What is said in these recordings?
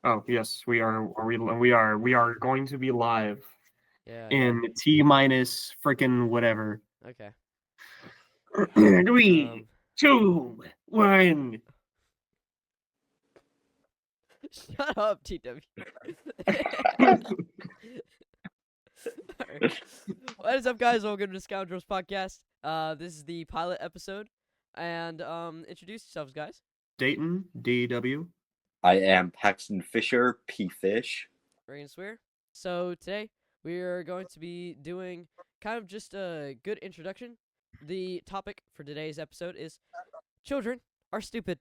Oh yes, we are. We are going to be live Yeah, yeah. in T minus freaking whatever. Okay. 3, Um, 2, 1. shut up, TW. Alright. What is up, guys? Welcome to the Scoundrolls podcast. This is the pilot episode, and introduce yourselves, guys. Dayton DW. I am Paxton Fisher, P-Fish. Reagan Swear. So today we are going to be doing kind of just a good introduction. The topic for today's episode is children are stupid,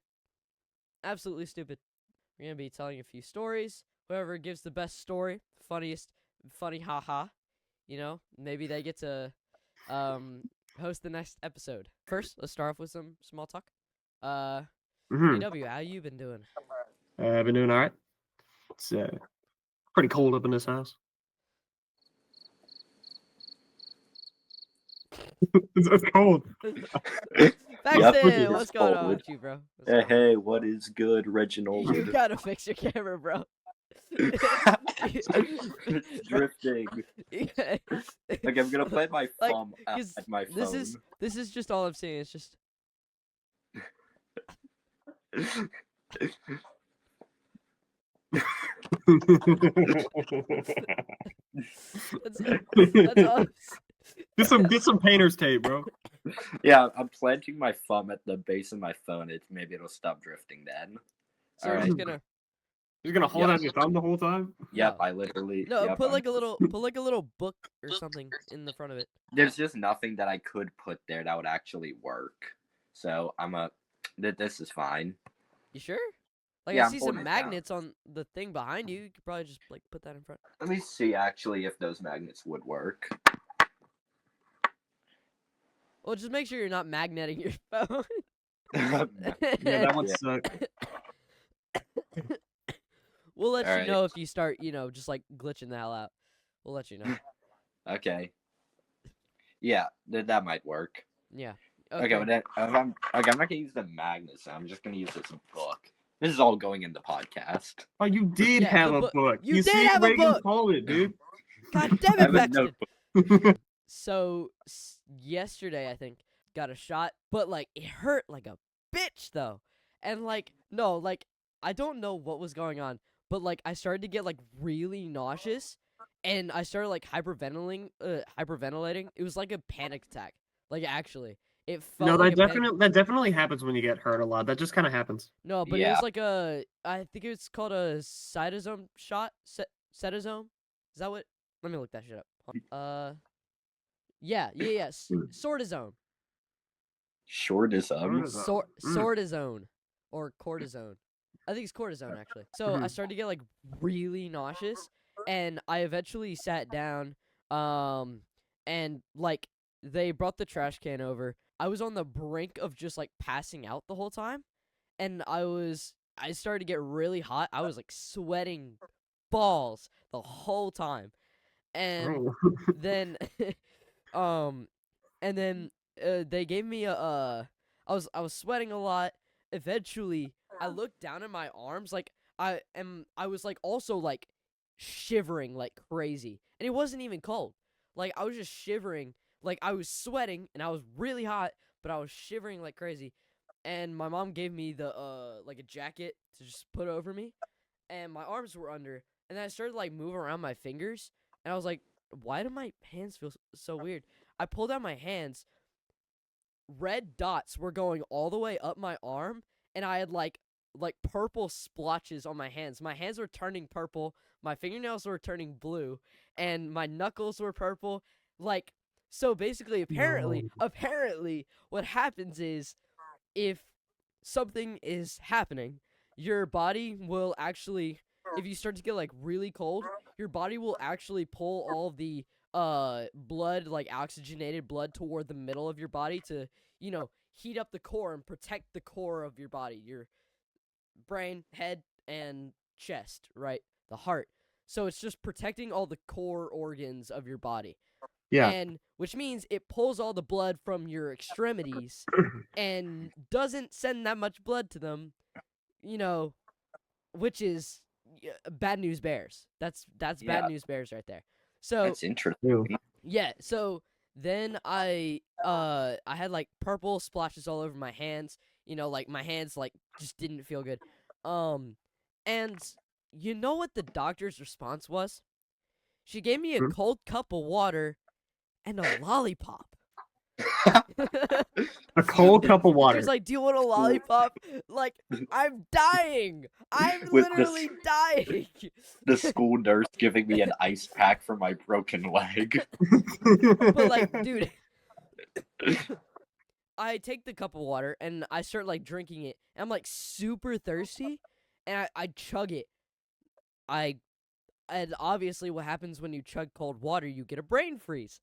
absolutely stupid. We're gonna be telling a few stories. Whoever gives the best story, funny haha, maybe they get to host the next episode. First, let's start off with some small talk. DW, how you been doing? I've been doing all right. It's pretty cold up in this house. It's cold. Paxton, what's going on with you, bro? Hey, what is good, Reginald? You gotta fix your camera, bro. It's drifting. Okay, I'm gonna play my thumb at my phone. This is just all I'm saying. It's just that's all. Get some painter's tape, bro. Yeah, I'm planting my thumb at the base of my phone. Maybe it'll stop drifting then. So All we're right. just gonna. You're gonna hold out your thumb the whole time? Yep, No. I literally. No, yep, put like a little book or something in the front of it. There's just nothing that I could put there that would actually work. So this is fine. You sure? Like Yeah, I I'm see holding some it magnets on the thing behind you. You could probably just like put that in front. Let me see actually if those magnets would work. Well, just make sure you're not magneting your phone. Yeah, that one sucked. We'll let you Alright. know if you start, just like glitching the hell out. We'll let you know. Okay. Yeah, that might work. Yeah. Okay, but then I'm not gonna use the magnets. I'm just gonna use this book. This is all going in the podcast. Oh, you did Yeah, have the a book- book. you did see, have a Reagan book! called it, dude. God damn I it, have a Paxton. notebook. So yesterday, I think, got a shot, but like it hurt like a bitch though, and I don't know what was going on, but like I started to get like really nauseous, and I started like hyperventilating. It was like a panic attack. Like actually, it felt No, like that definitely happens when you get hurt a lot. That just kind of happens. No, but it Yeah. was like I think it's called a cytosome shot. Cytosome? Is that what? Let me look that shit up. Yeah. Sortisone. Shortism. Sortisone. Or cortisone. I think it's cortisone, actually. So I started to get, like, really nauseous, and I eventually sat down, and, like, they brought the trash can over. I was on the brink of just, like, passing out the whole time, and I started to get really hot. I was, like, sweating balls the whole time. And then, they gave me I was sweating a lot. Eventually, I looked down at my arms, like, I was, like, also, like, shivering like crazy. And it wasn't even cold. Like, I was just shivering. Like, I was sweating, and I was really hot, but I was shivering like crazy. And my mom gave me like, a jacket to just put over me. And my arms were under. And then I started, like, moving around my fingers. And I was like, why do my hands feel so weird? I pulled out my hands. Red dots were going all the way up my arm, and I had like purple splotches on my hands. My hands were turning purple, my fingernails were turning blue, and my knuckles were purple. Like, so basically, apparently what happens is, if something is happening, your body will actually, if you start to get like really cold, your body will actually pull all of the blood, like oxygenated blood, toward the middle of your body to, heat up the core and protect the core of your body, your brain, head, and chest, right? The heart. So it's just protecting all the core organs of your body. Yeah. And which means it pulls all the blood from your extremities and doesn't send that much blood to them, which is Bad News Bears. That's Yeah. Bad News Bears right there. So That's interesting. Ew. yeah, so then I had like purple splashes all over my hands. Like my hands like just didn't feel good. And you know what the doctor's response was? She gave me a Hmm? cold cup of water and a lollipop. A cold cup of She water. was like, "Do you want a lollipop?" Like, I'm dying. I'm With this- literally dying. The school nurse giving me an ice pack for my broken leg. But like, dude, I take the cup of water and I start like drinking it. And I'm like super thirsty, and I chug it. And obviously, what happens when you chug cold water? You get a brain freeze.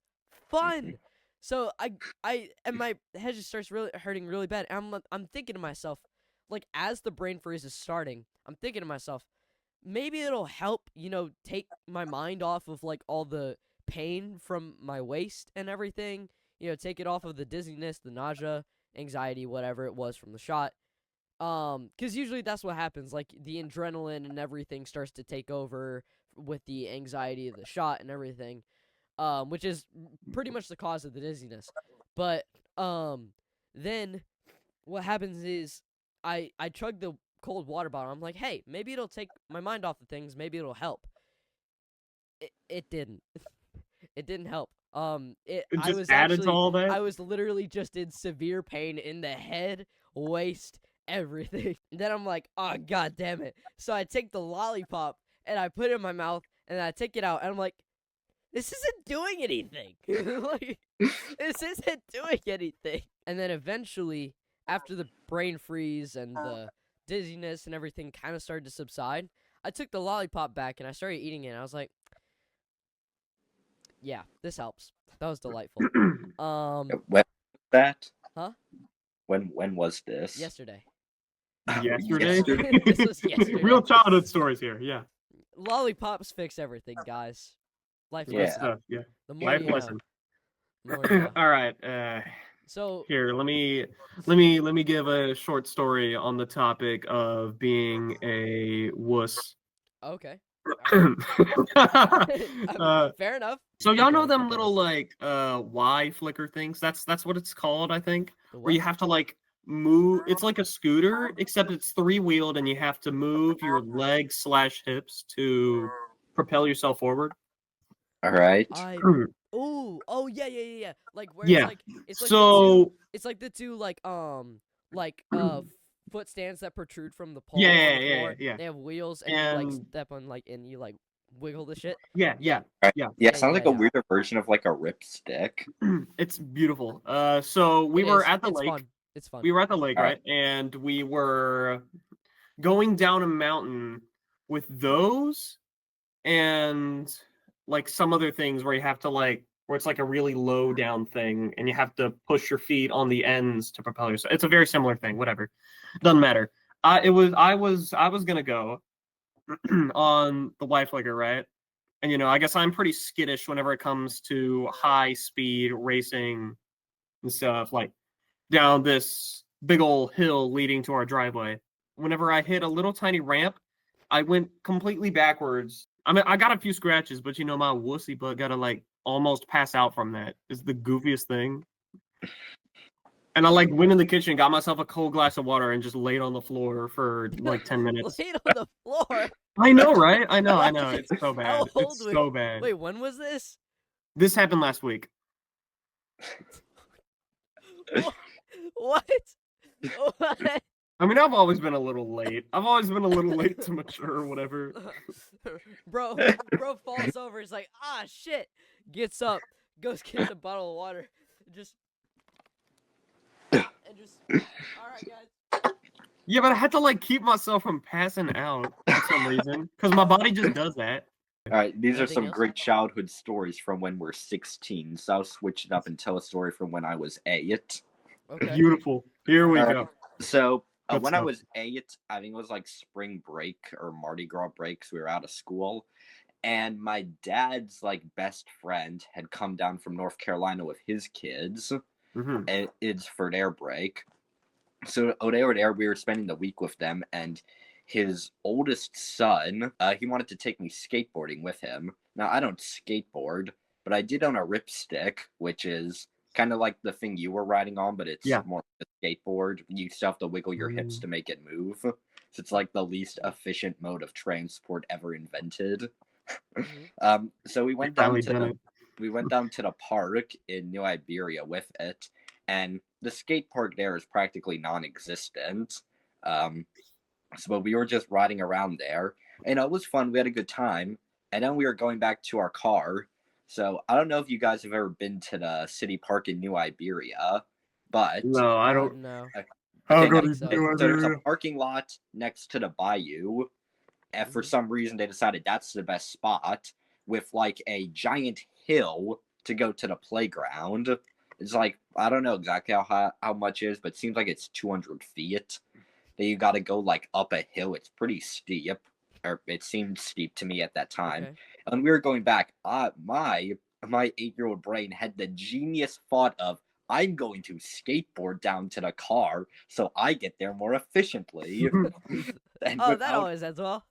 Fun. So and my head just starts really hurting really bad. And I'm thinking to myself, like as the brain freeze is starting, I'm thinking to myself, maybe it'll help, take my mind off of like all the pain from my waist and everything. Take it off of the dizziness, the nausea, anxiety, whatever it was from the shot. Because usually that's what happens. Like the adrenaline and everything starts to take over with the anxiety of the shot and everything. Which is pretty much the cause of the dizziness. But then what happens is I chug the cold water bottle. I'm like, hey, maybe it'll take my mind off of things. Maybe it'll help. It didn't. It didn't help. It I just was added to actually, all that. I was literally just in severe pain in the head, waist, everything. Then I'm like, oh god damn it. So I take the lollipop and I put it in my mouth and I take it out and I'm like, this isn't doing anything. Like, this isn't doing anything. And then eventually, after the brain freeze and the dizziness and everything kind of started to subside, I took the lollipop back and I started eating it. And I was like, yeah, this helps. That was delightful. When was that? Huh? When was this? Yesterday. Yesterday? This was yesterday. Real childhood stories here. Yeah. Lollipops fix everything, guys. Life Yeah. Good lesson. stuff. Yeah. The more Life you know. lesson. The more you know. All right. So Here, let me give a short story on the topic of being a wuss. okay. uh, Fair enough. so y'all know Okay, them keep little going. like Y flicker things? That's what it's called, I think. The Where you what? have to like move. It's like a scooter, except it's three-wheeled, and you have to move your legs / hips to propel yourself forward. All right. Oh yeah. Like where Yeah. it's like So it's like the two foot stands that protrude from the pole yeah, on yeah, the yeah, floor. yeah. They have wheels and you like And step on like and you like wiggle the shit. yeah. Yeah, Yeah, sounds like yeah. a weirder version of like a ripstick. It's beautiful. So we were at the it's lake. Fun. It's fun. We were at the lake, Alright. right? And we were going down a mountain with those and like some other things where you have to like where it's like a really low down thing and you have to push your feet on the ends to propel yourself. It's a very similar thing, whatever. Doesn't matter. I was gonna go on the Y flicker, right? And I guess I'm pretty skittish whenever it comes to high speed racing and stuff, like down this big old hill leading to our driveway. Whenever I hit a little tiny ramp, I went completely backwards. I mean, I got a few scratches, but my wussy butt gotta like almost pass out from that. It's the goofiest thing. And I like went in the kitchen, got myself a cold glass of water, and just laid on the floor for like 10 minutes. Laid on the floor. I know, right? I know. Like, It's so bad. how old It's were so you? bad. Wait, when was this? This happened last week. What? What? I mean, I've always been a little late. I've always been a little late to mature or whatever. Bro falls over. He's like, ah, shit. Gets up, goes gets a bottle of water, and just. All right, guys. Yeah, but I had to like keep myself from passing out for some reason because my body just does that. All right, these are Anything some else? great childhood stories from when we're 16. So I'll switch it up and tell a story from when I was 8. Okay. Beautiful. Here we Alright. go. So Good when I stuff. was 8, I think it was like spring break or Mardi Gras break, so we were out of school. And my dad's like best friend had come down from North Carolina with his kids. Mhm. And it's for their break. So they were there. We were spending the week with them, and his oldest son, he wanted to take me skateboarding with him. Now, I don't skateboard, but I did own a ripstick, which is kind of like the thing you were riding on, but it's Yeah. more like a skateboard. You still have to wiggle your hips to make it move. So it's like the least efficient mode of transport ever invented. So we went down Finally to done the it. we went down to the park in New Iberia with it, and the skate park there is practically non-existent. So we were just riding around there, and it was fun. We had a good time, and then we were going back to our car. So I don't know if you guys have ever been to the city park in New Iberia, but No, I don't. No. I'll okay, go I to think so. New so there's a Iberia. parking lot next to the bayou, and for some reason they decided that's the best spot with like a giant hill to go to the playground. It's like I don't know exactly how much it is, but it seems like it's 200 feet. That you got to go like up a hill. It's pretty steep, or it seemed steep to me at that time. Okay. And we were going back. My 8-year-old brain had the genius thought of I'm going to skateboard down to the car so I get there more efficiently. And Oh, that always ends well.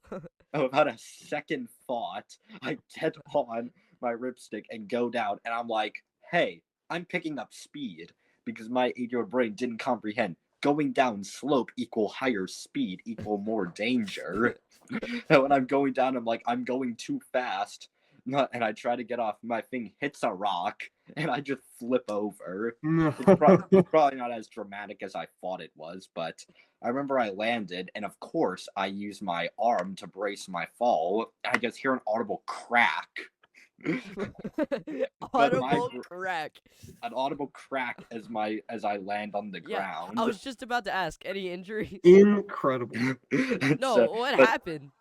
without a second thought, I get on my ripstick and go down, and I'm like, hey, I'm picking up speed because my 8-year-old brain didn't comprehend. Going down slope equal higher speed equal more danger. And when I'm going down, I'm like, I'm going too fast. And I try to get off. My thing hits a rock, and I just flip over. It's probably not as dramatic as I thought it was, but I remember I landed, and of course, I used my arm to brace my fall. I just hear an audible crack. Audible crack. An audible crack as I land on the Yeah, ground. I was just about to ask, any injuries? Incredible. No, So- what but happened?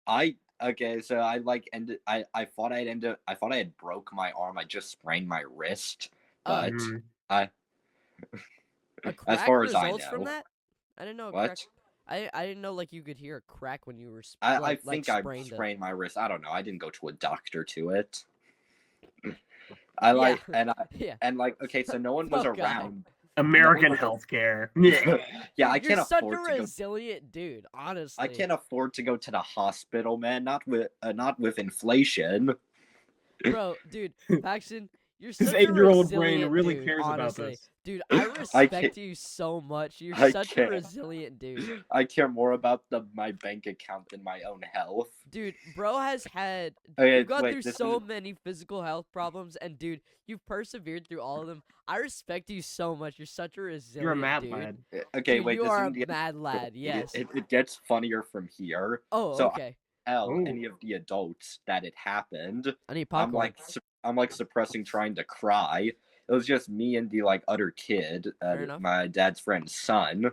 so I like ended. I thought I thought I had broke my arm. I just sprained my wrist, Oh. but Mm. I A crack as far as I results from know. that? I didn't know a crack. What? I didn't know like you could hear a crack when you were I think I sprained it. sprained my wrist. I don't know. I didn't go to a doctor to it. Yeah. Yeah. And like okay, so no one was Oh, God. around. American No one healthcare. Yeah, I Dude, can't you're such afford a to go. resilient dude, honestly. I can't afford to go to the hospital, man. Not with inflation. Bro, dude, Paxton, you're His such a 8-year-old brain resilient really dude, cares about honestly. this. Dude, I I respect can't- you so much. You're I such a can't. resilient dude. I care more about my bank account than my own health. Dude, bro has had Okay, you've gone wait, through this so is- many physical health problems, and dude, you've persevered through all of them. I respect you so much. You're such a resilient You're a mad dude. lad. Okay, Dude, wait. you This are isn't a mad lad. Yes. It gets funnier from here. Oh, So okay. I tell Ooh. any of the adults that it happened. I need I'm popcorn. like suppressing trying to cry. It was just me and the like other kid, Fair enough. my dad's friend's son.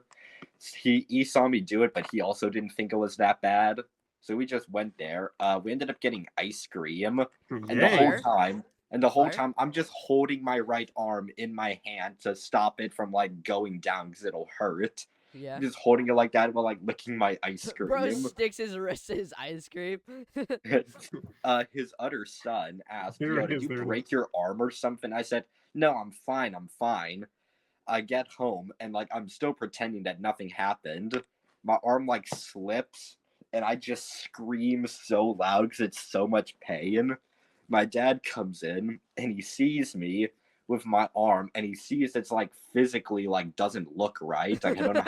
He saw me do it, but he also didn't think it was that bad. So we just went there. We ended up getting ice cream, and the whole Fire. time, Fire. I'm just holding my right arm in my hand to stop it from like going down because it'll hurt. Yeah. Just holding it like that while like licking my ice cream. Bro sticks his wrist to his ice cream. His other son asked, There "Yo, it did is, you there it break your arm or something?" I said, "No, I'm fine. I'm fine." I get home and like I'm still pretending that nothing happened. My arm like slips and I just scream so loud because it's so much pain. My dad comes in and he sees me with my arm and he sees it's like physically like doesn't look right. Like I don't know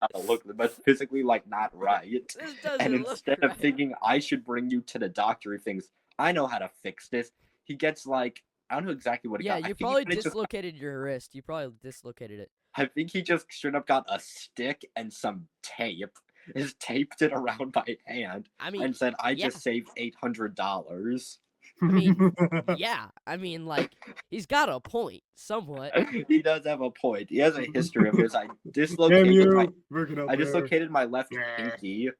how to look, but physically like not right. This doesn't And look instead right. of thinking I should bring you to the doctor, he thinks I know how to fix this. He gets like I don't know exactly what he Yeah, got. I you think he probably kinda just- dislocated your wrist. You probably dislocated it. I think he just straight up got a stick and some tape. Just taped it around my hand I mean, and said, "I yeah. just saved $800." mean, yeah. I mean, like, he's got a point, somewhat. He does have a point. He has a history of this. Damn dislocated my you! Work it up I there. dislocated my left Nah. pinky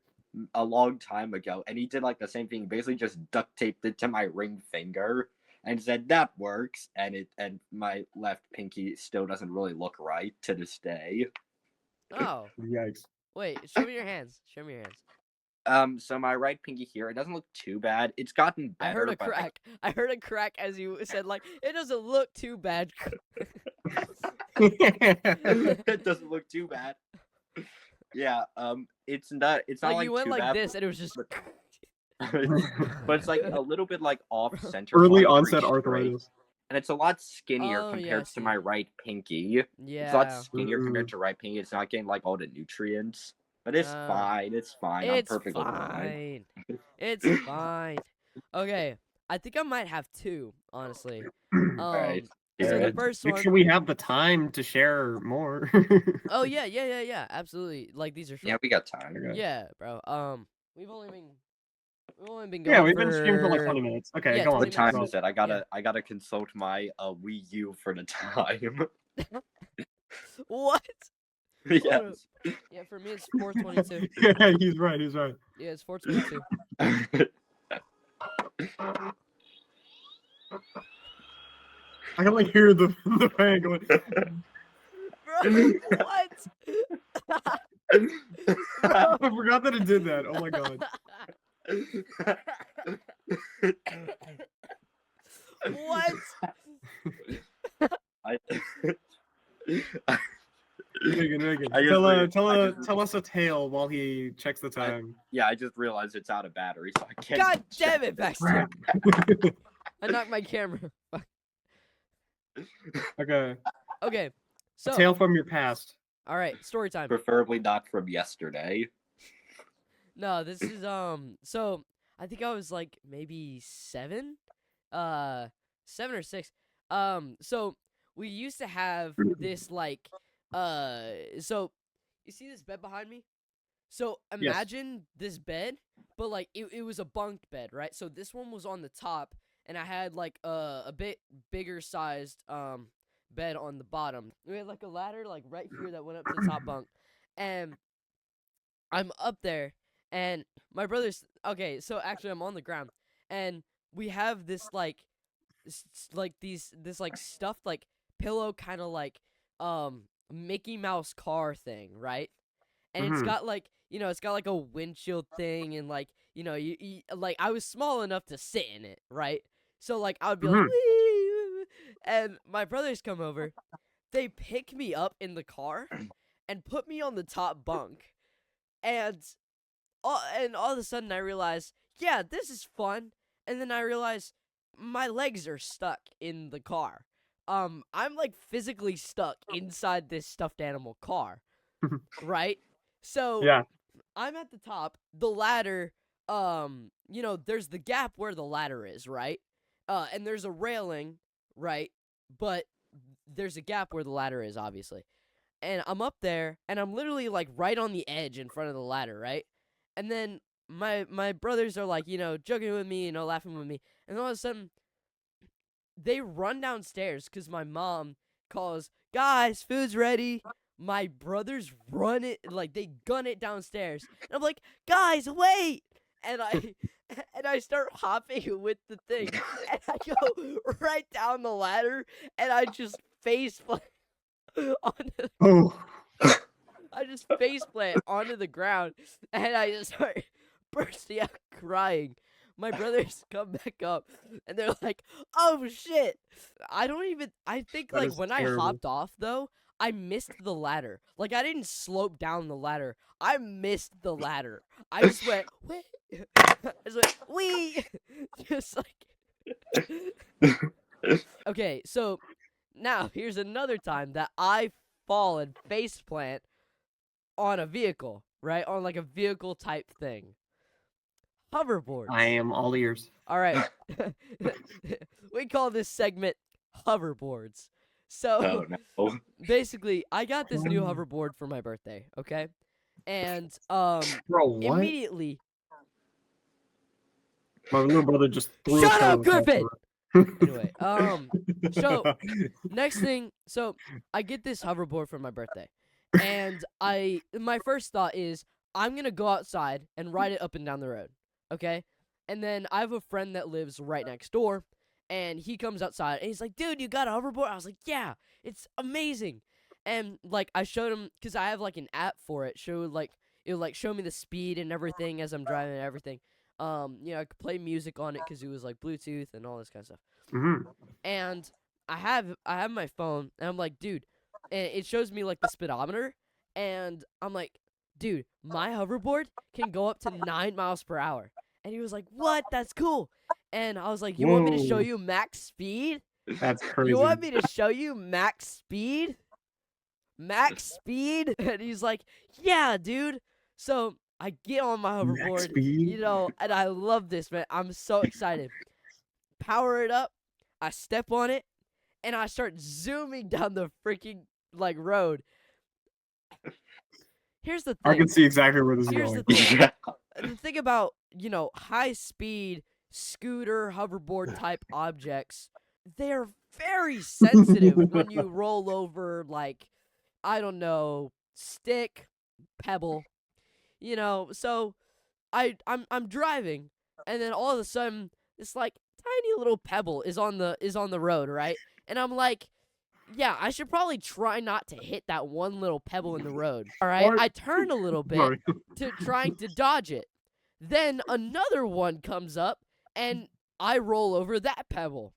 a long time ago, and he did like the same thing. Basically, just duct taped it to my ring finger and said that works. And my left pinky still doesn't really look right to this day. Oh, Yikes. wait. Show me your hands. Show me your hands. So my right pinky here, it doesn't look too bad. It's gotten better. I heard a but, like, crack. I heard a crack as you said, like, it doesn't look too bad. it doesn't look too bad. Yeah, it's not like you went too like bad, this, and it was just. but it's like a little bit like off center. Early on onset three straight, arthritis. and it's a lot skinnier Oh, yeah, I compared to see. my right pinky. It's a lot Yeah. skinnier compared to right pinky. It's not getting like all the nutrients, but it's fine. It's fine. I'm It's perfectly fine. fine. It's fine. Okay, I think I might have two, honestly. Alright. So the Alright. first Make one. sure we have the time to share more. Oh yeah, absolutely. Like these are short. Yeah, we got time. Okay. Yeah, bro. We've only been going Yeah, we've been streaming for like for 20 minutes. Okay, Yeah, go on. 20 What time minutes. is it? I gotta consult my Wii U for the time. What? Yes. Yeah, for me it's 4:22. Yeah, he's right. He's right. Yeah, it's 4:22. I can like hear the fan going. Bro, what? I forgot that it did that. Oh my god. What? Megan, I just tell us a tale while he checks the time. Yeah, I just realized it's out of battery, so I can't. God damn it, Baxter! Crap. I knocked my camera. Fuck. Okay. Okay, A so tale from your past. all right, story time. Preferably not from yesterday. No, this is So I think I was like maybe 7, 7 or 6. So we used to have this like, so you see this bed behind me? So imagine this bed, but like it was a bunk bed, right? So this one was on the top, and I had like a bit bigger sized bed on the bottom. We had like a ladder like right here that went up to the top bunk, and I'm up there, and my brother's okay. So actually, I'm on the ground, and we have this like, this like stuffed like pillow kind of like Mickey Mouse car thing, right? And it's Mhm. got like it's got like a windshield thing, and like you like I was small enough to sit in it, right? So like I would be like, Mhm. wee, and my brothers come over, they pick me up in the car, and put me on the top bunk, and all of a sudden I realize, yeah, this is fun, and then I realize my legs are stuck in the car. I'm like physically stuck inside this stuffed animal car, right? So Yeah. I'm at the top. The ladder, there's the gap where the ladder is, right? And there's a railing, right? But there's a gap where the ladder is, obviously. And I'm up there, and I'm literally like right on the edge in front of the ladder, right? And then my brothers are like, joking with me, laughing with me. And all of a sudden, they run downstairs because my mom calls, guys, food's ready. My brothers run it, like they gun it downstairs. And I'm like, guys, wait. And I start hopping with the thing. And I go right down the ladder, and I just face plant onto Oh. I just faceplant onto the ground, and I just start bursting out crying. My brothers come back up, and they're like, "Oh shit!" I think That like is when I terrible. hopped off though, I missed the ladder. Like I didn't slope down the ladder. I missed the ladder. I just went, wait. I just went, wee. Just like. Okay, so now here's another time that I fall and faceplant on a vehicle, right? On like a vehicle type thing. Hoverboards. I am all ears. All right. We call this segment hoverboards. So Oh no. basically, I got this new hoverboard for my birthday, okay? And Bro, what? immediately My little brother just threw Shut a up, stone across the Griffin! room. Anyway, so next thing, so I get this hoverboard for my birthday. And my first thought is I'm going to go outside and ride it up and down the road. Okay? And then I have a friend that lives right next door, and he comes outside and he's like, "Dude, you got a hoverboard?" I was like, "Yeah, it's amazing." And like I showed him cuz I have like an app for it. It would like show me the speed and everything as I'm driving and everything. I could play music on it cuz it was like Bluetooth and all this kind of stuff. Mhm. And I have my phone, and I'm like, dude, and it shows me like the speedometer, and I'm like, dude, my hoverboard can go up to 9 miles per hour. And he was like, what? That's cool. And I was like, you want me to show Whoa. you max speed? That's crazy. You want me to show you max speed? Max speed? And he's like, yeah, dude. So I get on my Max hoverboard, speed? and I love this, man. I'm so excited. Power it up. I step on it, and I start zooming down the freaking road. Here's the I thing. can see exactly where this is Here's going. the thing. Yeah. The thing about, high speed scooter, hoverboard type objects, they're very sensitive when you roll over, I don't know, stick, pebble, so I'm driving, and then all of a sudden this tiny little pebble is on the road, right? And I'm like, yeah, I should probably try not to hit that one little pebble in the road. All right, Or- I turn a little bit Sorry. to trying to dodge it. Then another one comes up, and I roll over that pebble.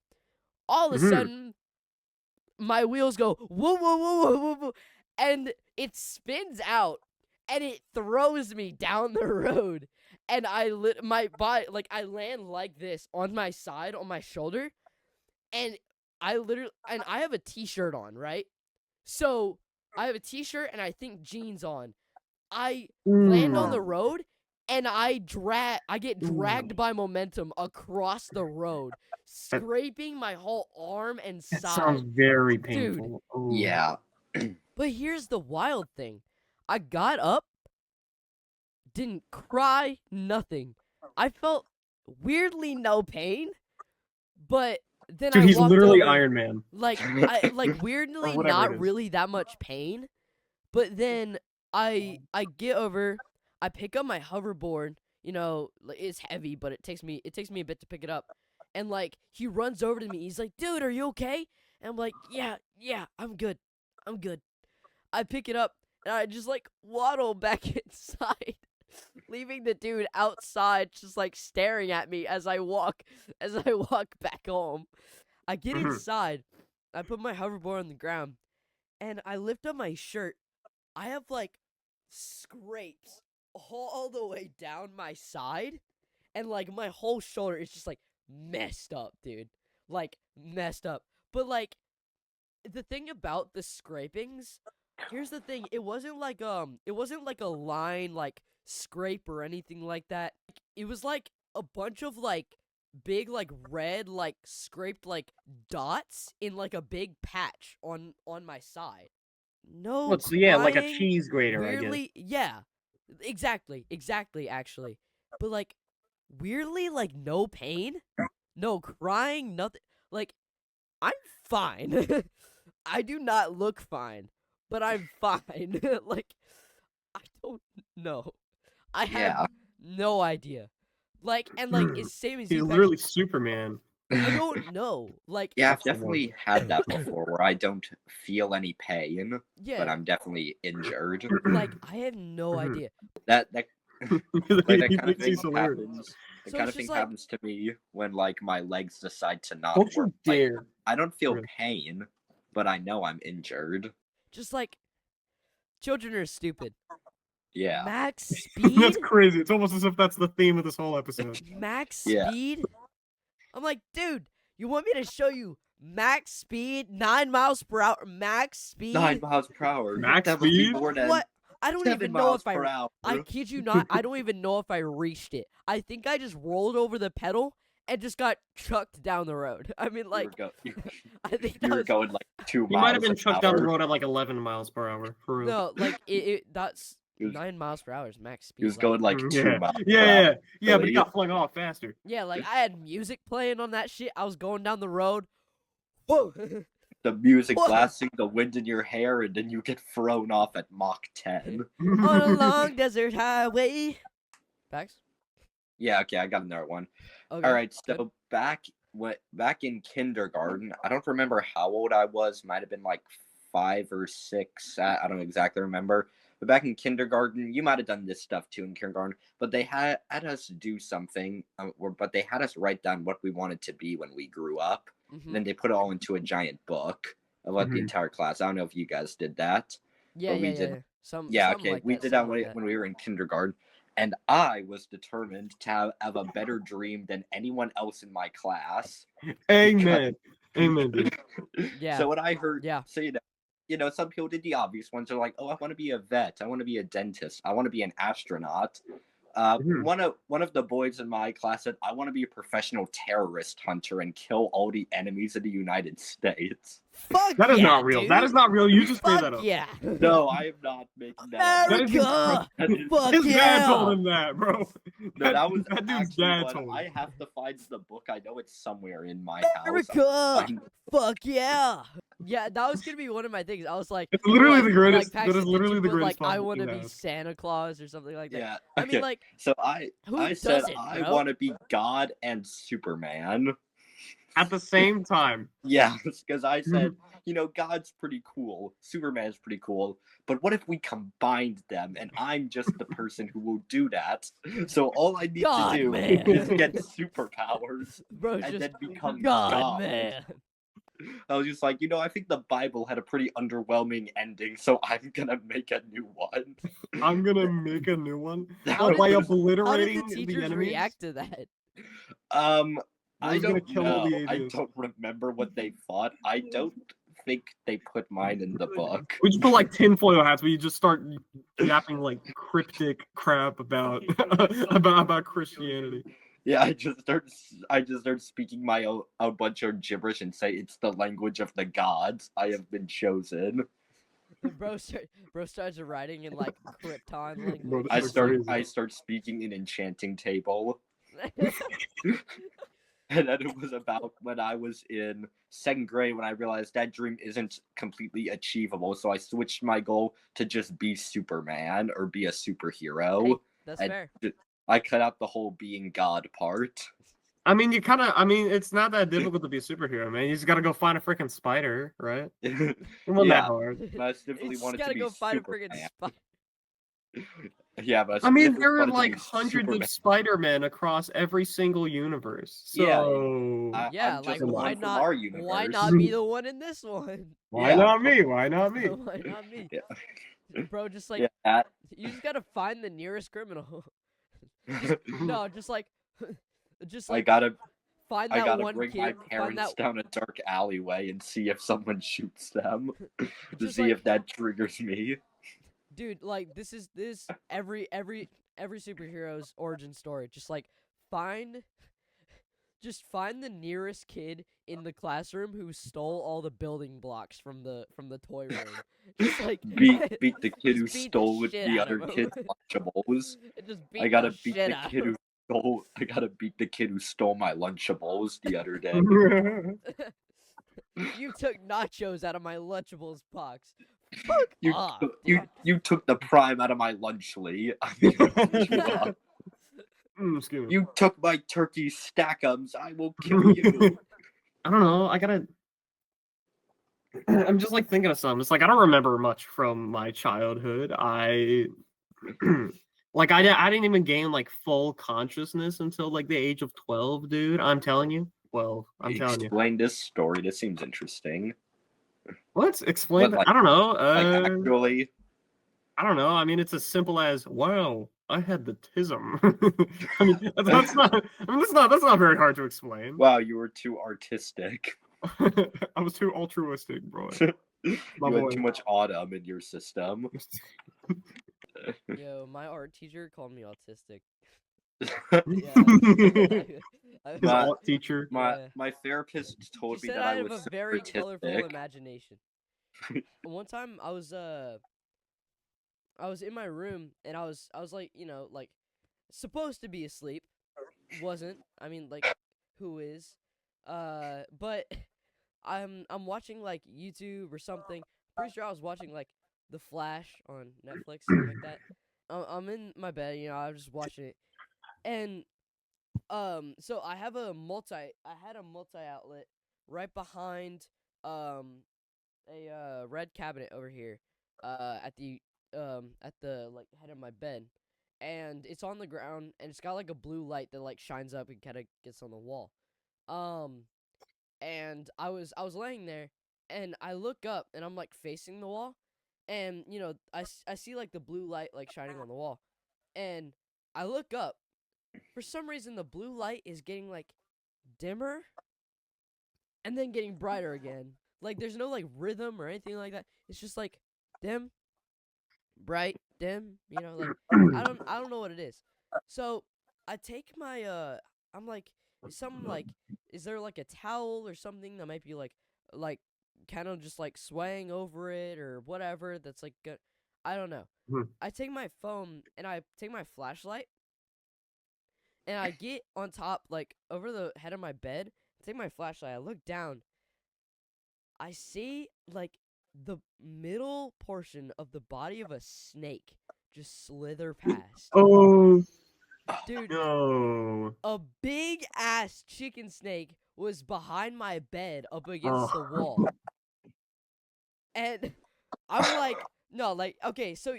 All of a Mhm. sudden, my wheels go whoa, whoa, whoa, whoa, whoa, whoa, and it spins out, and it throws me down the road. And my body, I land like this on my side, on my shoulder, and I have a t-shirt on, right? So I have a t-shirt and I think jeans on. I land on the road, and I get dragged by momentum across the road, scraping my whole arm and That side. sounds very Dude. painful. Ooh. Yeah. But here's the wild thing. I got up, didn't cry, nothing. I felt weirdly no pain, but then Dude, I he's walked literally over, Iron Man. weirdly whatever not it is. really that much pain. But then I get over, I pick up my hoverboard, it's heavy, but it takes me a bit to pick it up. And he runs over to me. He's like, "Dude, are you okay?" And I'm like, "Yeah, I'm good. I'm good." I pick it up, and I just waddle back inside, leaving the dude outside just staring at me as I walk back home. I get Mhm. inside. I put my hoverboard on the ground, and I lift up my shirt. I have scrapes all the way down my side, and my whole shoulder is just messed up, dude. Messed up. But the thing about the scrapings, here's the thing, it wasn't a line scrape or anything like that. It was a bunch of big red scraped dots in a big patch on my side. No Well, so yeah, like a crying, cheese grater, I guess. weirdly, yeah, exactly, actually. But weirdly, no pain, no crying, nothing. I'm fine. I do not look fine, but I'm fine. I don't know. I have Yeah. no idea. It's same as He's you, literally Superman. I don't know. Yeah, I've That's the one. definitely had that before where I don't feel any pain, Yeah, but I'm definitely injured. I have no Mhm. idea. That that kind He of thinks thing he's hilarious. happens. That So kind it's of thing just happens to me when my legs decide to not Don't you work. dare. I don't feel Really. pain, but I know I'm injured. Just children are stupid. Yeah. Max That's speed? crazy. It's almost as if that's the theme of this whole episode. Max Yeah. speed? I'm like, dude, you want me to show you max speed? 9 miles per hour max speed? 9 miles per hour. Max That must be speed? more than What? I don't 7 even know miles if I per hour. kid you not, I don't even know if I reached it. I think I just rolled over the pedal and just got chucked down the road. I mean, You I think you that were was going 2 He miles might have been an chucked down the hour. road at 11 miles per hour. For real. no, that's He was- 9 miles per hour is max speed. He was going 2 Yeah. miles per Yeah, hour. yeah, but he Really? got flung off faster. yeah, I had music playing on that shit. I was going down the road. Whoa. The music What? blasting, the wind in your hair, and then you get thrown off at Mach 10. On a long desert highway. Facts? Yeah, okay, I got another one. Okay. All right, good. so back in kindergarten, I don't remember how old I was. Might have been 5 or 6. I don't exactly remember. But back in kindergarten, you might have done this stuff too in kindergarten. But they had us do something. But they had us write down what we wanted to be when we grew up. Mhm. And then they put it all into a giant book of the Mhm. entire class. I don't know if you guys did that. Yeah, Or we yeah, did. yeah. Yeah, Something okay. like We that. did that Something like that. when we were in kindergarten, and I was determined to have a better dream than anyone else in my class. Amen. Amen, dude. Yeah. So when I heard Yeah. say that, some people did the obvious ones. They're like, "Oh, I want to be a vet. I want to be a dentist. I want to be an astronaut." Mhm. One of the boys in my class said, "I want to be a professional terrorist hunter and kill all the enemies of the United States." Fuck That is yeah, not real. dude. That is not real. You just made that Fuck up. yeah. No, I am not making that up. That is America. Fuck His dad yeah. told him that, bro. No, that was that dude's actually dad one. told him. I have to find the book. I know it's somewhere in my house. America. Fuck yeah. Yeah, that was gonna be one of my things. I was like, It's literally like, the greatest. Like, That is Paxton, literally did you the put, greatest like, I possible want to thing be to ask. Santa Claus or something like that? Yeah. I mean, Okay. like, So who I said doesn't, I bro? want to be God and Superman. At the same time. Yes, because I said, God's pretty cool, Superman's pretty cool, but what if we combined them and I'm just the person who will do that? So all I need God, to do man. is get superpowers Bro, and just then become God, man. I was just like, I think the Bible had a pretty underwhelming ending, so I'm gonna make a new one. I'm gonna make a new one How did by the- obliterating How did the the teachers enemies. react to that? I was gonna don't kill all know. the I atheists. don't remember what they thought. I don't think they put mine in the book. We just put like tinfoil hats where you just start yapping like cryptic crap about about Christianity. Yeah, I just start speaking my own a bunch of gibberish and say it's the language of the gods. I have been chosen. Bro starts writing in, like, Krypton Bro, language. this is crazy. I start speaking in enchanting table. And then it was about when I was in second grade when I realized that dream isn't completely achievable. So I switched my goal to just be Superman or be a superhero. Hey, that's and fair. I cut out the whole being God part. I mean, it's not that difficult to be a superhero, man. You just gotta go find a freaking spider, right? It wasn't that Yeah, hard. but I specifically You just wanted gotta to be go find a Superman. friggin' spider. Yeah, but I mean, specifically there are wanted to like be hundreds Superman. of Spider-Men across every single universe. Yeah, So Yeah, I'm like, just why one from not? our universe. Why not be the one in this one? why Yeah. not me? Why not me? Why not me? Yeah. Bro, just like, Yeah. you just gotta find the nearest criminal. No, just like, I gotta find I that gotta one bring kid. my Find parents that. down a dark alleyway and see if someone shoots them to Just see like, if that triggers me. dude, like, this every superhero's origin story. Just like, find find the nearest kid in the classroom who stole all the building blocks from the toy room. Just like Beat the kid who just beat stole the with shit the out other of him. kid's Lunchables. Just I beat gotta the beat shit the out kid of him. who stole. I gotta beat the kid who stole my Lunchables the other day. You took nachos out of my Lunchables box. Fuck You off, took, dude. you took the prime out of my Lunchly. I mean, Excuse me. you took my turkey stackums. I will kill you. I don't know. I'm just like thinking of something. It's like I don't remember much from my childhood. I didn't even gain like full consciousness until like the age of 12, dude. I'm telling you. Well, I'm telling you. Explain this story. This seems interesting. Let's explain But, that. I don't know. Actually, I don't know. I mean, it's as simple as, wow, I had the tism. I mean, that's not. I mean, that's not very hard to explain. wow, you were too artistic. I was too altruistic, bro. You had too much autumn in your system. Yo, my art teacher called me autistic. His My- alt teacher. My therapist She told me said that I I have was a so very colorful artistic. imagination. One time I was in my room and I was like, like, supposed to be asleep. Wasn't. I mean, like, who is? But I'm watching like YouTube or something. Pretty sure I was watching like The Flash on Netflix, something like that. I'm in my bed, I was just watching it. And so I had a multi outlet right behind a red cabinet over here at the like head of my bed, and it's on the ground and it's got like a blue light that like shines up and kind of gets on the wall. And I was laying there and I look up and I'm like facing the wall and I see like the blue light like shining on the wall, and I look up. For some reason, the blue light is getting like dimmer, and then getting brighter again. Like there's no like rhythm or anything like that. It's just like dim, bright, dim. Like I don't know what it is. So I take my I'm like, is there like a towel or something that might be like kind of just like swaying over it or whatever that's like good. I don't know. Mhm. I take my phone and I take my flashlight and I get on top like over the head of my bed. I take my flashlight. I look down. I see like the middle portion of the body of a snake just slither past. Oh Dude, no! a big ass chicken snake was behind my bed up against Oh. the wall. And I'm like, no, like, okay, so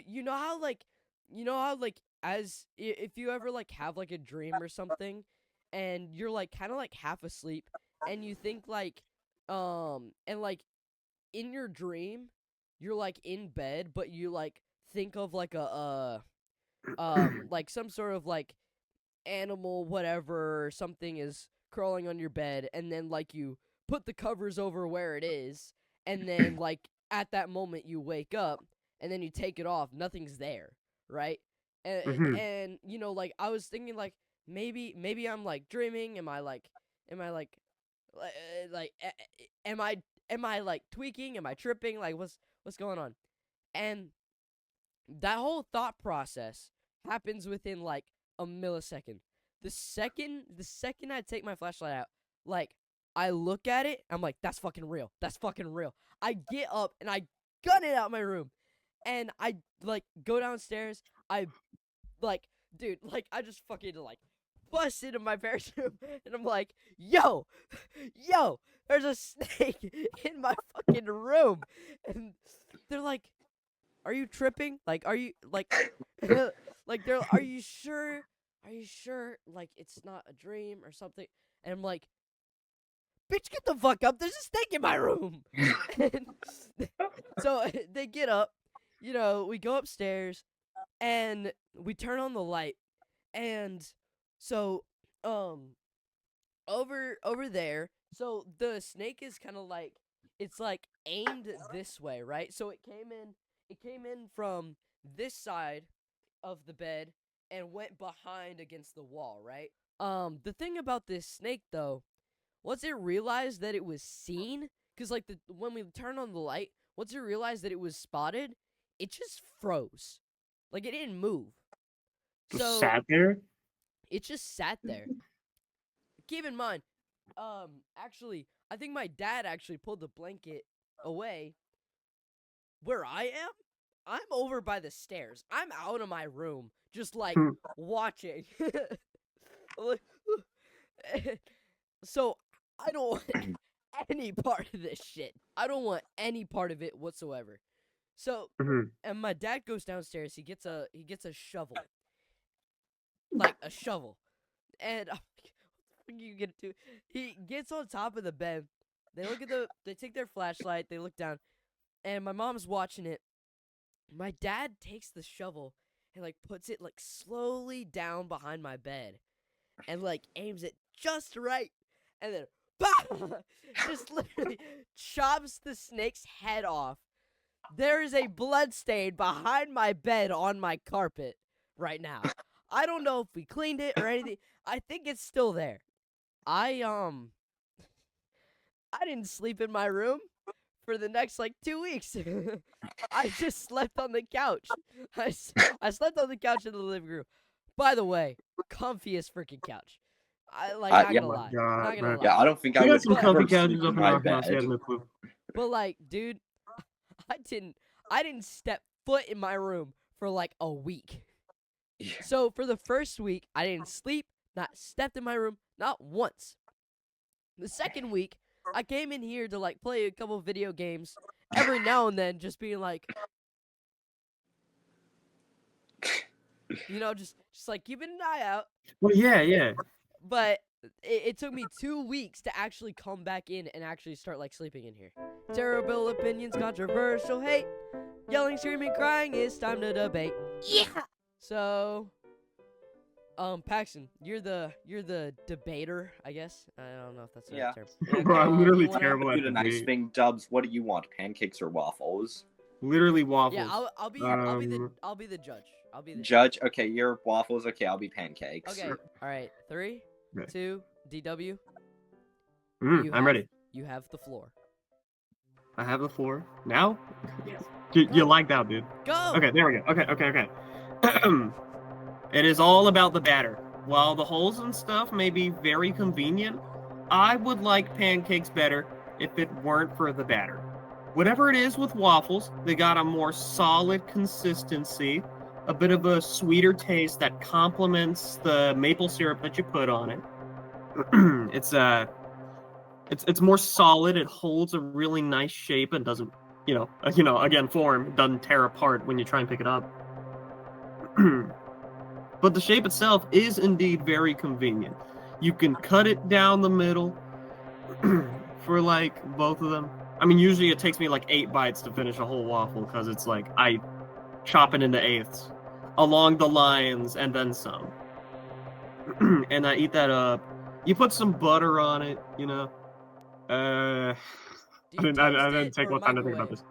as if you ever like have like a dream or something and you're like kind of like half asleep and you think like and like in your dream you're like in bed but you like think of like a like some sort of like animal whatever or something is crawling on your bed and then like you put the covers over where it is and then like at that moment you wake up and then you take it off, nothing's there, right? and, Mhm. and like I was thinking like maybe I'm like dreaming. Am I like am I like tweaking? Am I tripping? Like what's going on? And that whole thought process happens within like a millisecond. The second I take my flashlight out, like I look at it, I'm like, that's fucking real. That's fucking real. I get up and I gun it out my room. And I like go downstairs. I like dude, like I just fucking like bust into my parents' room and I'm like, yo, there's a snake in my fucking room. And they're like, are you tripping? Like, are you like, like they're, are you sure? Are you sure? Like, it's not a dream or something? And I'm like, bitch, get the fuck up. There's a snake in my room. And so they get up, we go upstairs and we turn on the light. And so, over there, so the snake is kind of like, it's like aimed this way, right? So it came in from this side of the bed and went behind against the wall, right? The thing about this snake though, once it realized that it was seen, cuz like when we turned on the light, once it realized that it was spotted, it just froze. Like it didn't move. Just So sat there. it just sat there. Keep in mind, actually, I think my dad actually pulled the blanket away. Where I am, I'm over by the stairs. I'm out of my room, just like Hmm. watching. So I don't want any part of this shit. I don't want any part of it whatsoever. So, Mhm. and my dad goes downstairs. He gets a shovel, like a shovel, and what you get to? He gets on top of the bed. They take their flashlight. They look down, and my mom's watching it. My dad takes the shovel and like puts it like slowly down behind my bed, and like aims it just right, and then bah! Just literally chops the snake's head off. There is a blood stain behind my bed on my carpet right now. I don't know if we cleaned it or anything. I think it's still there. I didn't sleep in my room for the next like 2 weeks. I just slept on the couch. I slept on the couch in the living room. By the way, comfiest freaking couch. I like not Yeah. gonna Oh my lie. God, Not gonna man. lie. Yeah, I don't think We I got would some But- comfy ever sleep couches up in in my our house. You bed. have no clue. But like, dude, I didn't step foot in my room for like a week. Yeah. So for the first week, I didn't sleep, not stepped in my room, not once. The second week, I came in here to like play a couple video games every now and then, just being like, just like keeping an eye out. Well, yeah. But it took me 2 weeks to actually come back in and actually start like sleeping in here. Terrible opinions, controversial hate. Yelling, screaming, crying, it's time to debate. Yeah. So, Paxton, you're the debater, I guess. I don't know if that's the Yeah. term. Bro, I'm literally you wanna- terrible Do at the nice debate. thing, Dubs. What do you want, pancakes or waffles? Literally waffles. Yeah, I'll be the judge. I'll be the Judge. Okay, you're waffles. Okay, I'll be pancakes. Okay. All right. 3, Okay. 2, DW. I'm ready. You have the floor. I have the floor now. Yes. You Go. lagged out, dude. Go. Okay, there we go. Okay. It is all about the batter. While the holes and stuff may be very convenient, I would like pancakes better if it weren't for the batter. Whatever it is with waffles, they got a more solid consistency, a bit of a sweeter taste that complements the maple syrup that you put on it. It's more solid. It holds a really nice shape and doesn't, again, form, doesn't tear apart when you try and pick it up. But the shape itself is indeed very convenient. You can cut it down the middle for like both of them. I mean, usually it takes me like 8 bites to finish a whole waffle because it's like I chop it into eighths along the lines and then some. And I eat that up. You put some butter on it, Do you I toast didn't it take or much time to think about microwave?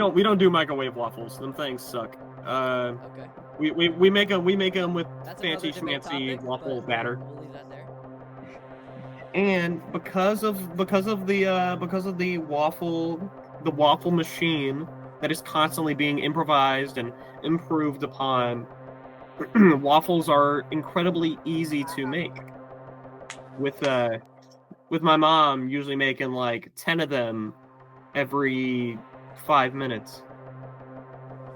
this. We don't do microwave waffles. Them things suck. Okay. We make them with That's fancy another debate schmancy topic, waffle but batter. We'll leave that there. And because of the waffle machine that is constantly being improvised and improved upon, waffles are incredibly easy to make. With my mom usually making like 10 of them every 5 minutes.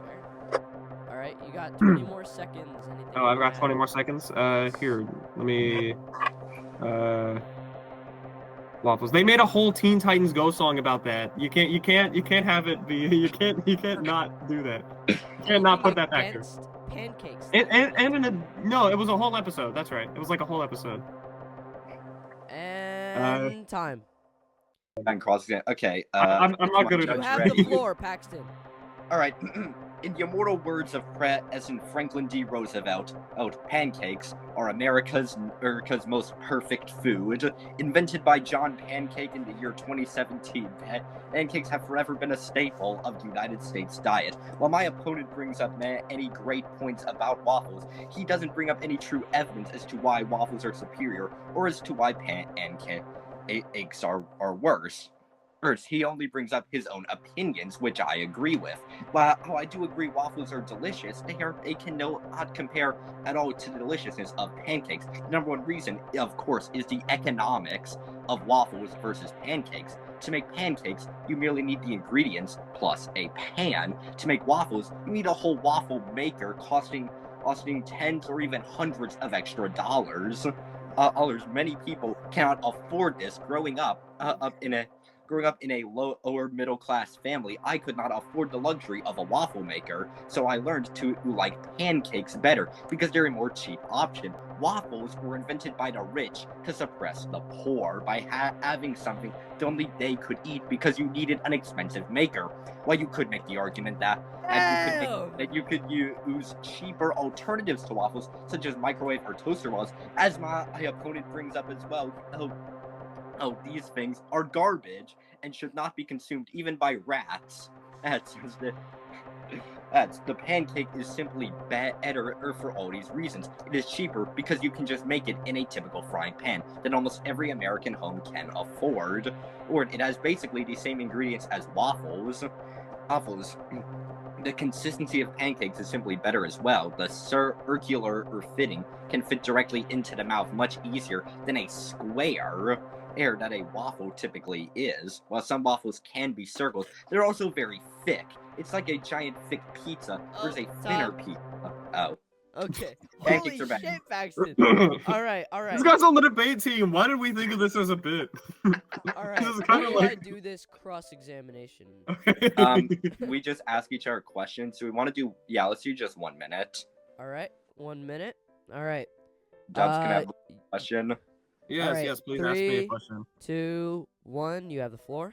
Fair. All right, you got 20 more seconds. Anything Oh, you I've wanna got 20 add? more seconds. Here, let me. Waffles. They made a whole Teen Titans Go song about that. You can't have it be. You can't not do that. You can't not put that back there. Against pancakes. No, it was a whole episode. That's right. It was like a whole episode. And time. And cross. Okay. I'm not good at You it. have ready? the floor, Paxton. All right. In the immortal words of President Franklin D. Roosevelt, pancakes are America's most perfect food. Invented by John Pancake in the year 2017, pancakes have forever been a staple of the United States diet. While my opponent brings up any great points about waffles, he doesn't bring up any true evidence as to why waffles are superior or as to why pancakes are worse. First, he only brings up his own opinions, which I agree with. While I do agree waffles are delicious, they cannot compare at all to the deliciousness of pancakes. The number one reason, of course, is the economics of waffles versus pancakes. To make pancakes, you merely need the ingredients plus a pan. To make waffles, you need a whole waffle maker costing tens or even hundreds of extra dollars. Many people cannot afford this. Growing up in a lower middle class family, I could not afford the luxury of a waffle maker, so I learned to like pancakes better because they're a more cheap option. Waffles were invented by the rich to suppress the poor by having something that only they could eat because you needed an expensive maker. Well, you could make the argument that you could use cheaper alternatives to waffles, such as microwave or toaster ones, as my opponent brings up as well. These things are garbage and should not be consumed even by rats. The pancake is simply better for all these reasons. It is cheaper because you can just make it in a typical frying pan that almost every American home can afford. Or it has basically the same ingredients as waffles. The consistency of pancakes is simply better as well. The circular or fitting can fit directly into the mouth much easier than a square air that a waffle typically is. While some waffles can be circles, they're also very thick. It's like a giant thick pizza versus a thinner pizza. Oh. Okay. Pancakes Holy are bad. shit, Paxton. All right. This guy's on the debate team. Why did we think of this as a bit? All right. This is How kinda do like- I do this cross-examination? We just ask each other questions. So we want to do, let's do just 1 minute. All right. 1 minute. All right. Dubs can have a question. Yes, All right, yes, please ask me a 3, question. 2, 1. You have the floor.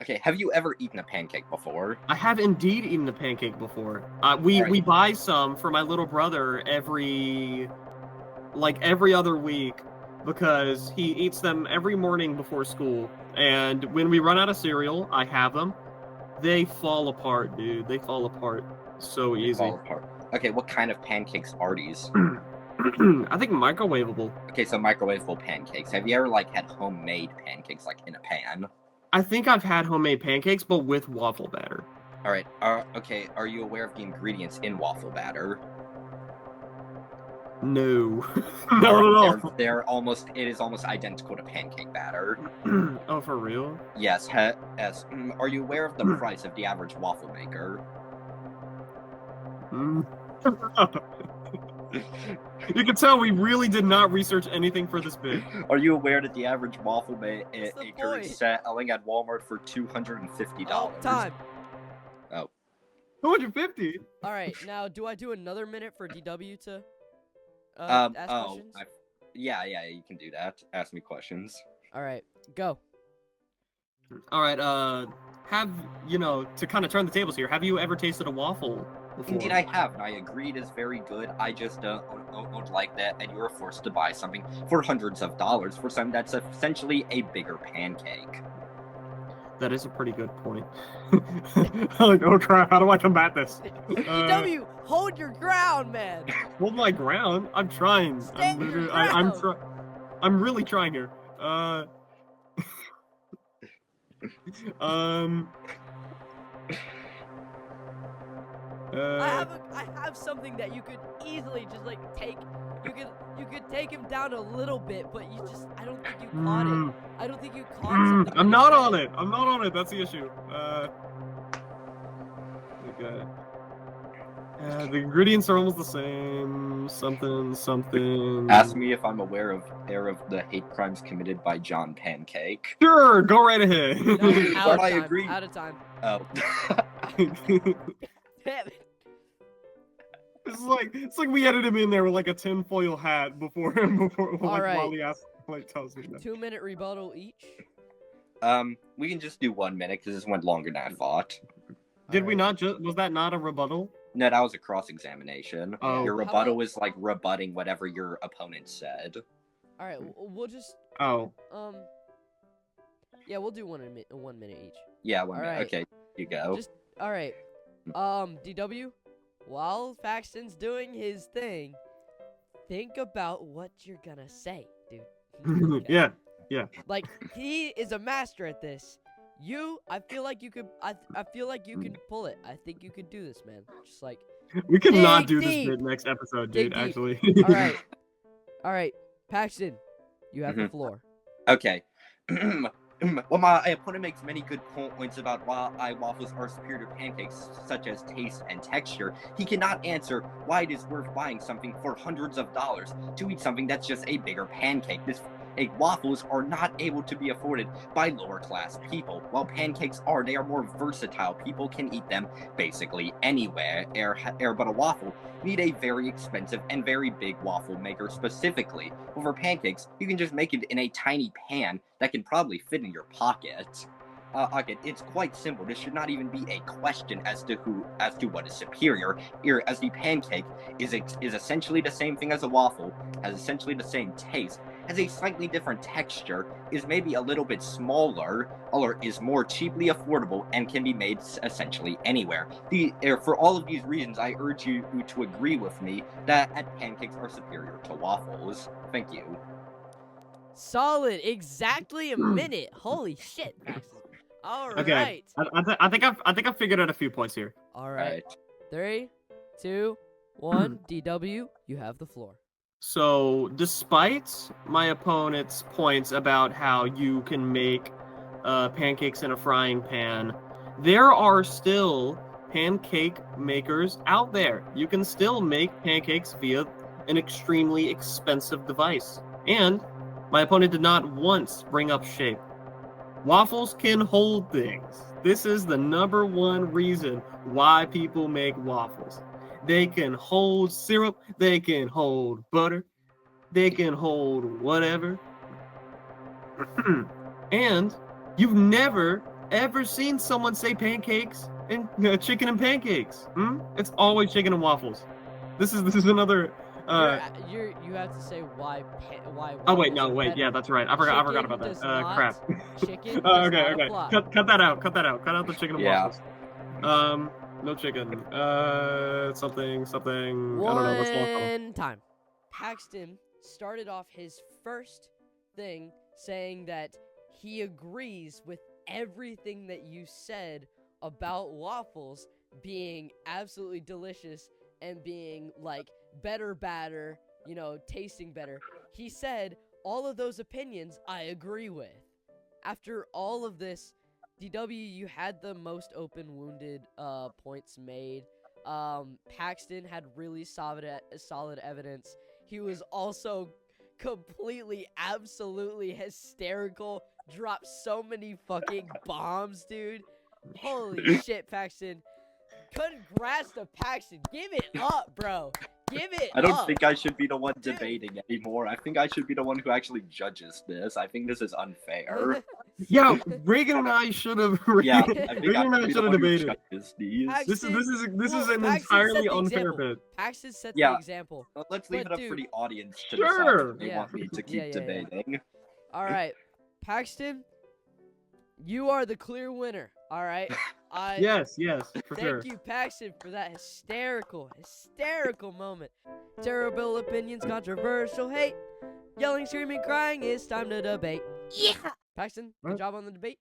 Okay, have you ever eaten a pancake before? I have indeed eaten a pancake before. We Alright. buy some for my little brother every other week because he eats them every morning before school. And when we run out of cereal, I have them. They fall apart, dude. They fall apart so They easy. fall apart. Okay, what kind of pancakes are these? I think microwavable. Okay, so microwavable pancakes. Have you ever had homemade pancakes in a pan? I think I've had homemade pancakes, but with waffle batter. All right. Okay. Are you aware of the ingredients in waffle batter? No, not at all. It is almost identical to pancake batter. Oh, for real? Yes. Yes. Are you aware of the price of the average waffle maker? You can tell we really did not research anything for this bit. Are you aware that the average waffle maker point? is selling at Walmart for $250? Oh, time. Oh. 250. All right, now do I do another minute for DW to ask questions? Yeah, you can do that. Ask me questions. All right, go. All right. To kind of turn the tables here, have you ever tasted a waffle before? Indeed, I have, and I agree it is very good. I just don't like that, and you are forced to buy something for hundreds of dollars for something that's essentially a bigger pancake. That is a pretty good point. Oh crap! How do I combat this? DW, hold your ground, man. Hold my ground. I'm trying. Stand your ground. I'm really trying here. I have something that you could easily just take. You could take him down a little bit, but I don't think you caught it. I don't think you caught something. I'm not on it. I'm not on it. That's the issue. Okay. The ingredients are almost the same. Something. Ask me if I'm aware of the hate crimes committed by John Pancake. Sure, go right ahead. No, out of I time, agree. Out of time. Oh. Damn it. It's like we edited him in there with a tinfoil hat before right. while he asked tells me that. 2-minute rebuttal each. We can just do 1 minute because this went longer than I thought. Did we not was that not a rebuttal? No, that was a cross-examination. Oh. Your rebuttal was rebutting whatever your opponent said. All right, we'll just. Oh. Yeah, we'll do 1 minute each. Yeah, 1 minute. Right. Okay, you go. All right. DW, while Paxton's doing his thing, think about what you're gonna say, dude. Yeah. He is a master at this. I feel like you could. I feel like you can pull it. I think you could do this, man. Just we could not dig do deep. this bit next episode, Dig dude. deep. Actually. All right, Paxton, you have the floor. Okay. Well, my opponent makes many good points about why waffles are superior to pancakes, such as taste and texture. He cannot answer why it is worth buying something for hundreds of dollars to eat something that's just a bigger pancake. Waffles are not able to be afforded by lower class people, while pancakes they are more versatile. People can eat them basically anywhere. But a waffle, you need a very expensive and very big waffle maker specifically. Over pancakes, you can just make it in a tiny pan that can probably fit in your pocket. It's quite simple. This should not even be a question as to what is superior. As the pancake is essentially the same thing as a waffle, has essentially the same taste, has a slightly different texture, is maybe a little bit smaller, or is more cheaply affordable, and can be made essentially anywhere. For all of these reasons, I urge you to agree with me that pancakes are superior to waffles. Thank you. Solid. Exactly a minute. Holy shit, Paxton. All right. Okay. I think I figured out a few points here. All right. 3, 2, 1. DW, you have the floor. So, despite my opponent's points about how you can make pancakes in a frying pan, there are still pancake makers out there. You can still make pancakes via an extremely expensive device. And my opponent did not once bring up shape. Waffles can hold things. This is the #1 reason why people make waffles. They can hold syrup, they can hold butter, they can hold whatever. And you've never, ever seen someone say pancakes and chicken and pancakes? It's always chicken and waffles. This is another. You have to say why. Why? Oh wait, waffles no, are wait, better. yeah, that's right. I forgot Chicken about that. does not- Crap. Chicken does Okay, not okay. apply. Cut that out. Cut out the chicken and Yeah. waffles. No chicken. Something. I don't know. That's all. One time, Paxton started off his first thing saying that he agrees with everything that you said about waffles being absolutely delicious and being like better batter, tasting better. He said all of those opinions I agree with. After all of this, DW, you had the most open wounded points made. Paxton had really solid evidence. He was also completely, absolutely hysterical. Dropped so many fucking bombs, dude. Holy shit, Paxton. Congrats to Paxton. Give it up, bro. Give it up. I don't think I should be the one Dude. debating anymore. I think I should be the one who actually judges this. I think this is unfair. Yeah, Reagan and I should have. Yeah, Reagan I think and I I should be the should have one who debated. judges these. This is Well, an Paxton set entirely the unfair example. bit. Paxton set Yeah. the example. Let's leave But it up for dude- the audience to Sure. decide if they Yeah. want me to keep Yeah. debating. All right, Paxton, you are the clear winner. All right. Yes, for Thank sure. you, Paxton, for that hysterical moment. Terrible opinions, controversial hate, yelling, screaming, crying. It's time to debate. Yeah, Paxton, good What? job on the debate.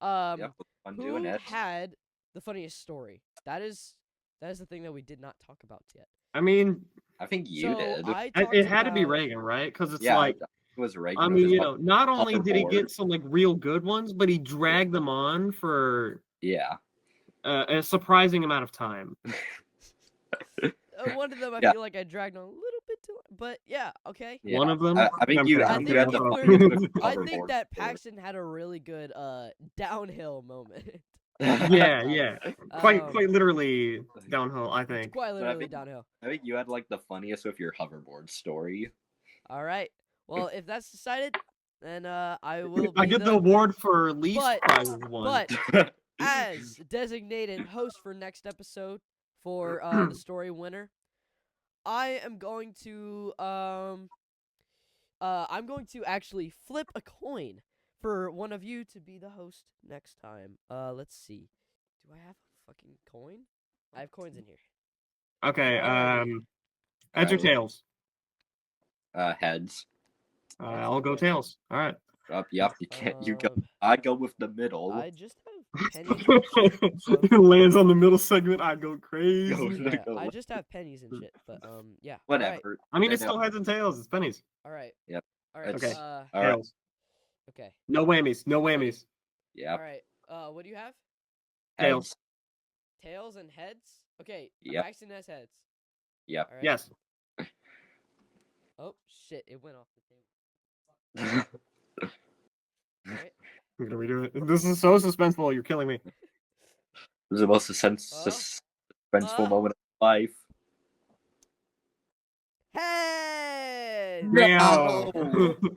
Yep, I'm Who doing it. had the funniest story? That is the thing that we did not talk about yet. I mean, I think you So did. it had to be about- Reagan, right? Because it's Yeah, like, it was Reagan. I with mean, his not only did he hoverboard. get some like real good ones, but he dragged them on for Yeah. a surprising amount of time. One of them, I Yeah. feel like I dragged on a little bit too long, but yeah, okay. Yeah. One of them. I think you. I I think think you had you the cleared funniest it. with the I think hoverboard that story. Paxton had a really good downhill moment. Yeah. Quite Um, literally downhill, I think. Quite But I literally think- downhill. I think you had like the funniest with your hoverboard story. All right. Well, if that's decided, then I will. Be I get the award for least But- prizes one. But as designated host for next episode for the story winner, I am going to I'm going to actually flip a coin for one of you to be the host next time. Let's see. Do I have a fucking coin? I have coins in here. Okay, Alrighty. heads or Alright. tails? Heads. I'll go tails. All right. Yep. You can't. You go. I go with the middle. I just have pennies and shit, so Lands on the middle segment. I go crazy. Go. yeah, Go. I just have pennies and shit. But yeah. Whatever. I mean, Then it's still heads and tails. It's pennies. All right. Yep. All right. It's- Okay. All right. Tails. Okay. No whammies. No whammies. Yep. All right. What do you have? Tails. Heads. Tails and heads. Okay. Yep. Paxton has heads. Yep. All right. Yes. Oh shit! It went off the table. All right. I'm gonna redo it. This is so suspenseful. You're killing me. It was the most Huh? suspenseful moment of life. Heads. Meow.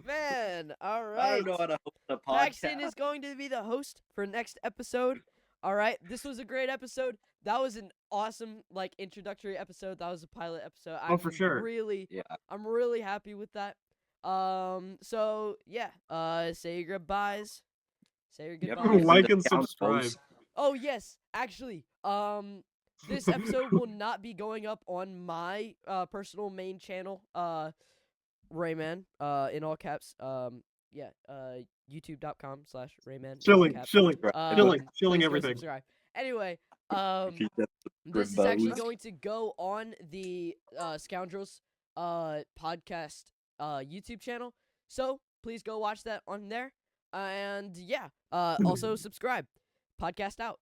Man. All I right. don't know how to host a podcast. Paxton is going to be the host for next episode. All right, this was a great episode. That was an awesome introductory episode. That was a pilot episode. Oh, for sure. Yeah. I'm really happy with that. So yeah. Say your goodbyes. Say your Yep. goodbyes. Like and Scoundrels. subscribe. Oh yes, actually, this episode will not be going up on my personal main channel, Rayman, in all caps. YouTube.com/Rayman. Chilling. Chilling Please go everything. subscribe. Anyway, Keep that this is actually Grimbos. going to go on the Scoundrels podcast YouTube channel. So please go watch that on there. And yeah, also subscribe. Podcast out.